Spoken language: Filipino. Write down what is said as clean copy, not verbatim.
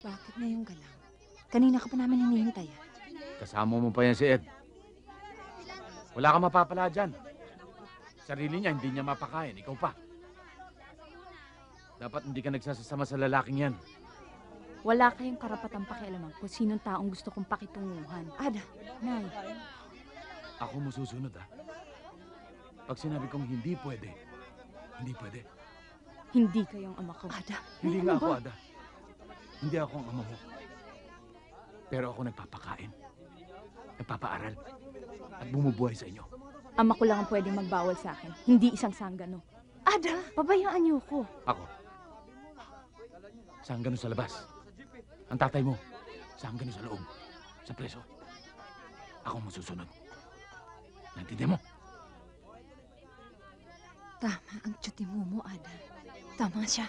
Bakit ngayong galang? Kanina ka pa namin hinihintay, ah. Kasama mo pa yan si Ed. Wala kang mapapala dyan. Sarili niya, hindi niya mapakain. Ikaw pa. Dapat hindi ka nagsasasama sa lalaking yan. Wala kayong karapatang pakialaman kung sinong taong gusto kong pakitunguhan. Ada, Nay, Ako mo susunod, ah. Pag sinabi kong hindi pwede, hindi pwede. hindi kayong ama ko. Ada. Hindi Nay, nga ano ako, ba? Ada. Hindi ako ang ama mo. Pero ako nagpapakain, nagpapaaral, at bumubuhay sa inyo. Ama ko lang ang pwedeng magbawal sa akin, hindi isang sanggano. Ada! Pabayaan niyo ko. Ako, saan ganun sa labas? Ang tatay mo, saan ganun sa loob? Sa preso? Ako mo susunod. Naintindihan mo? Tama ang tiyuti mo, Ada. Tama siya.